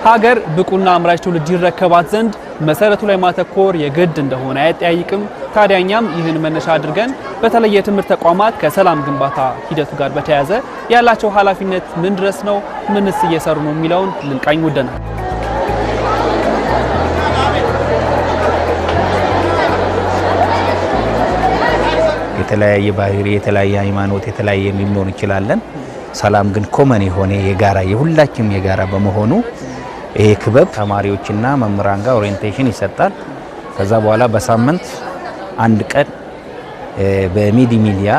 ሀገር ብቁና አምራች ትውልድ ይረከባት ዘንድ መሰረቱ ላይ ማተኮር የግድ እንደሆነ አይጠያይቅም። ታዲያኛም ይህን መነሻ አድርገን በተለይ የትምህርት ተቋማት ከሰላም ግንባታ ሂደቱ ጋር በተያያዘ ያላቸው ኃላፊነት ምን ድረስ ነው፣ ምንስ እየሰሩ ነው የሚለውን ልንቃኝ ወደናል። የተለያየ ባህሪ፣ የተለያየ ሃይማኖት፣ የተለያየ ሊኖር ይችላል። ሰላም ግን ኮመን የሆነ የጋራ የሁላችንም የጋራ በመሆኑ ይሄ ክበብ ተማሪዎችና መምህራን ጋር ኦሪየንቴሽን ይሰጣል። ከዛ በኋላ በሳምንት አንድ ቀን በሚዲያ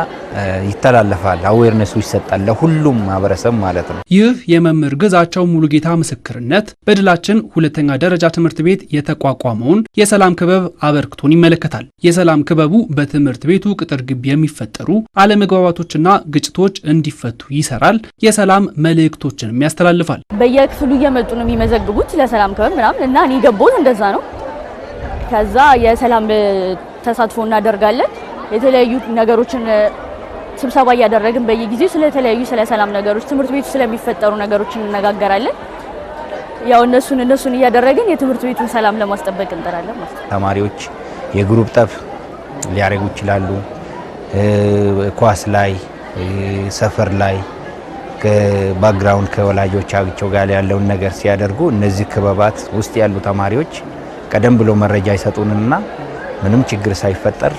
ይተላለፋል፣ አዌርነሱ ይሰጣል ለሁሉም ማህበረሰብ ማለት ነው። ይህ የመምህር ግዛቸው ሙሉጌታ ምስክርነት በድላችን ሁለተኛ ደረጃ ትምህርት ቤት የተቋቋመውን የሰላም ክበብ አበርክቶን ይመለከታል። የሰላም ክበቡ በትምህርት ቤቱ ቅጥር ግቢ የሚፈጠሩ አለመግባባቶችና ግጭቶች እንዲፈቱ ይሰራል፣ የሰላም መልእክቶችንም ያስተላልፋል። በየክፍሉ እየመጡ ነው የሚመዘግቡት ለሰላም ክበብ ምናምን እና እኔ ገቦት እንደዛ ነው። ከዛ የሰላም ተሳትፎ እናደርጋለን። የተለያዩ ነገሮችን ስብሰባ ያደረግን በየጊዜው ስለተለያዩ ስለ ሰላም ነገሮች ትምህርት ቤቱ ስለሚፈጠሩ ነገሮች እንነጋገራለን። ያው እነሱን ያደረግን የትምህርት ቤቱን ሰላም ለማስጠበቅ እንጠራለን ማለት ነው። ተማሪዎች የግሩፕ ጠብ ሊያረጉ ይችላሉ። ኳስ ላይ፣ ሰፈር ላይ ከባክግራውንድ ከወላጆቻቸው ጋር ያለውን ነገር ሲያደርጉ እነዚህ ክበባት ውስጥ ያሉ ተማሪዎች ቀደም ብሎ መረጃ ይሰጡንና ምንም ችግር ሳይፈጠር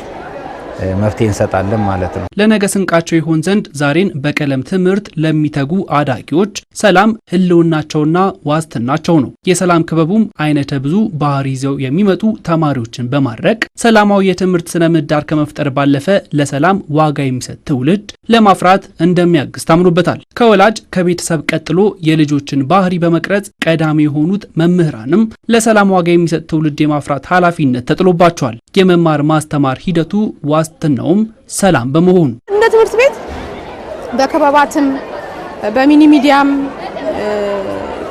መፍትሄ እንሰጣለን ማለት ነው። ለነገ ስንቃቸው ይሆን ዘንድ ዛሬን በቀለም ትምህርት ለሚተጉ አዳጊዎች ሰላም ህልውናቸውና ዋስትናቸው ነው። የሰላም ክበቡም አይነተ ብዙ ባህሪ ይዘው የሚመጡ ተማሪዎችን በማድረግ ሰላማዊ የትምህርት ስነ ምህዳር ከመፍጠር ባለፈ ለሰላም ዋጋ የሚሰጥ ትውልድ ለማፍራት እንደሚያግዝ ታምኖበታል። ከወላጅ ከቤተሰብ ቀጥሎ የልጆችን ባህሪ በመቅረጽ ቀዳሚ የሆኑት መምህራንም ለሰላም ዋጋ የሚሰጥ ትውልድ የማፍራት ኃላፊነት ተጥሎባቸዋል። የመማር ማስተማር ሂደቱ ዋስትናውም ሰላም በመሆኑ እንደ ትምህርት ቤት በከበባትም በሚኒ ሚዲያም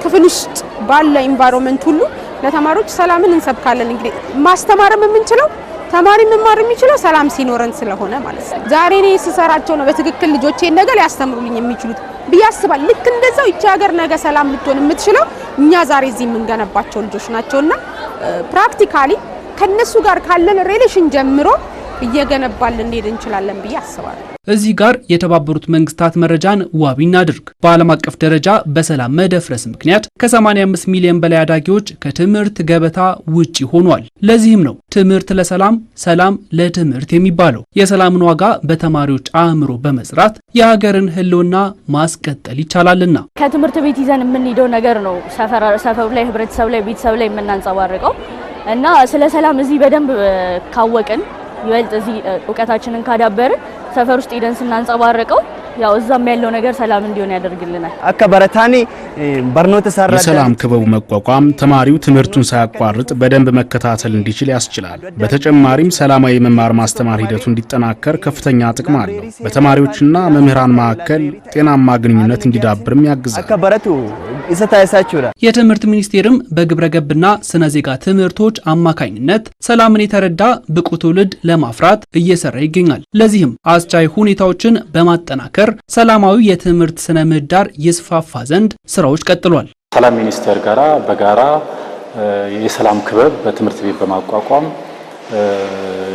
ክፍል ውስጥ ባለ ኢንቫይሮንመንት ሁሉ ለተማሪዎች ሰላምን እንሰብካለን። እንግዲህ ማስተማርም የምንችለው ተማሪ መማር የሚችለው ሰላም ሲኖረን ስለሆነ ማለት ነው። ዛሬ እኔ ስሰራቸው ነው በትክክል ልጆቼን ነገ ሊያስተምሩልኝ የሚችሉት ብዬ አስባለሁ። ልክ እንደዛው ይቺ ሀገር ነገ ሰላም ልትሆን የምትችለው እኛ ዛሬ እዚህ የምንገነባቸው ልጆች ናቸውና ፕራክቲካሊ ከነሱ ጋር ካለን ሪሌሽን ጀምሮ እየገነባልን እንሄድ እንችላለን ብዬ አስባለሁ። እዚህ ጋር የተባበሩት መንግስታት መረጃን ዋቢ እናድርግ። በዓለም አቀፍ ደረጃ በሰላም መደፍረስ ምክንያት ከ85 ሚሊዮን በላይ አዳጊዎች ከትምህርት ገበታ ውጪ ሆኗል። ለዚህም ነው ትምህርት ለሰላም፣ ሰላም ለትምህርት የሚባለው። የሰላምን ዋጋ በተማሪዎች አእምሮ በመስራት የሀገርን ህልውና ማስቀጠል ይቻላልና ከትምህርት ቤት ይዘን የምንሄደው ነገር ነው ሰፈሩ ላይ፣ ህብረተሰብ ላይ፣ ቤተሰብ ላይ የምናንጸባርቀው እና ስለ ሰላም እዚህ በደንብ ካወቅን ይበልጥ እዚህ እውቀታችንን ካዳበርን ሰፈር ውስጥ ሄደን ስናንጸባርቀው ያው እዛም ያለው ነገር ሰላም እንዲሆን ያደርግልናል። አከበረታኒ በርኖተ ሰራ የሰላም ክበቡ መቋቋም ተማሪው ትምህርቱን ሳያቋርጥ በደንብ መከታተል እንዲችል ያስችላል። በተጨማሪም ሰላማዊ መማር ማስተማር ሂደቱ እንዲጠናከር ከፍተኛ ጥቅም አለው። በተማሪዎችና መምህራን መካከል ጤናማ ግንኙነት እንዲዳብርም ያግዛል። አከበረቱ ይሰታይሳችሁራ የትምህርት ሚኒስቴርም በግብረ ገብና ስነ ዜጋ ትምህርቶች አማካኝነት ሰላምን የተረዳ ብቁ ትውልድ ለማፍራት እየሰራ ይገኛል። ለዚህም አስቻይ ሁኔታዎችን በማጠናከር ሰላማዊ የትምህርት ስነ ምህዳር ይስፋፋ ዘንድ ስራዎች ቀጥሏል። ሰላም ሚኒስቴር ጋራ በጋራ የሰላም ክበብ በትምህርት ቤት በማቋቋም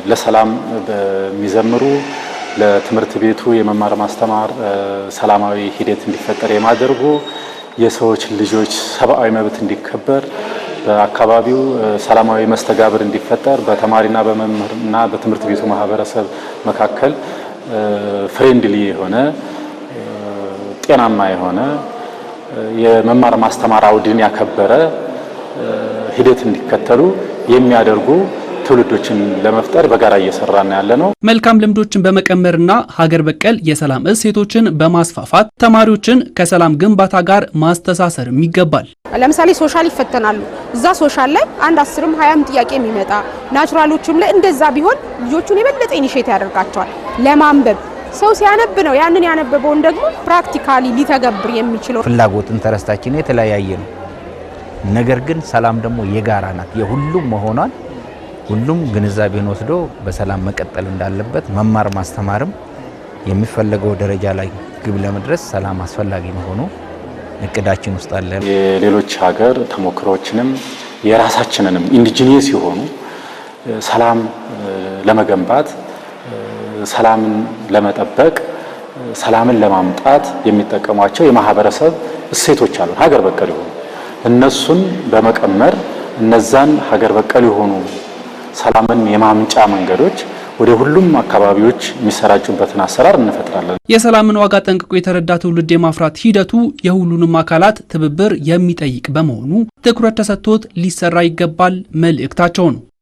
ለሰላም በሚዘምሩ ለትምህርት ቤቱ የመማር ማስተማር ሰላማዊ ሂደት እንዲፈጠር የማድረጉ የሰዎች ልጆች ሰብአዊ መብት እንዲከበር በአካባቢው ሰላማዊ መስተጋብር እንዲፈጠር በተማሪና በመምህርና በትምህርት ቤቱ ማህበረሰብ መካከል ፍሬንድሊ የሆነ ጤናማ የሆነ የመማር ማስተማር አውድን ያከበረ ሂደት እንዲከተሉ የሚያደርጉ ትውልዶችን ለመፍጠር በጋራ እየሰራን ያለነው። መልካም ልምዶችን በመቀመርና ሀገር በቀል የሰላም እሴቶችን በማስፋፋት ተማሪዎችን ከሰላም ግንባታ ጋር ማስተሳሰርም ይገባል። ለምሳሌ ሶሻል ይፈተናሉ። እዛ ሶሻል ላይ አንድ 10ም 20ም ጥያቄ የሚመጣ ናቹራሎችም ላይ እንደዛ ቢሆን ልጆቹን የበለጠ ኢኒሼት ያደርጋቸዋል ለማንበብ። ሰው ሲያነብ ነው ያንን ያነበበውን ደግሞ ፕራክቲካሊ ሊተገብር የሚችለው። ፍላጎትን ተረስታችን የተለያየ ነው። ነገር ግን ሰላም ደግሞ የጋራ ናት። የሁሉም መሆኗን ሁሉም ግንዛቤን ወስዶ በሰላም መቀጠል እንዳለበት መማር ማስተማርም የሚፈለገው ደረጃ ላይ ግብ ለመድረስ ሰላም አስፈላጊ መሆኑ እቅዳችን ውስጥ አለ። የሌሎች ሀገር ተሞክሮዎችንም የራሳችንንም ኢንዲጂኒየስ የሆኑ ሰላም ለመገንባት ሰላምን ለመጠበቅ ሰላምን ለማምጣት የሚጠቀሟቸው የማህበረሰብ እሴቶች አሉ ሀገር በቀል የሆኑ እነሱን በመቀመር እነዛን ሀገር በቀል የሆኑ ሰላምን የማምጫ መንገዶች ወደ ሁሉም አካባቢዎች የሚሰራጩበትን አሰራር እንፈጥራለን። የሰላምን ዋጋ ጠንቅቆ የተረዳ ትውልድ የማፍራት ሂደቱ የሁሉንም አካላት ትብብር የሚጠይቅ በመሆኑ ትኩረት ተሰጥቶት ሊሰራ ይገባል መልእክታቸው ነው።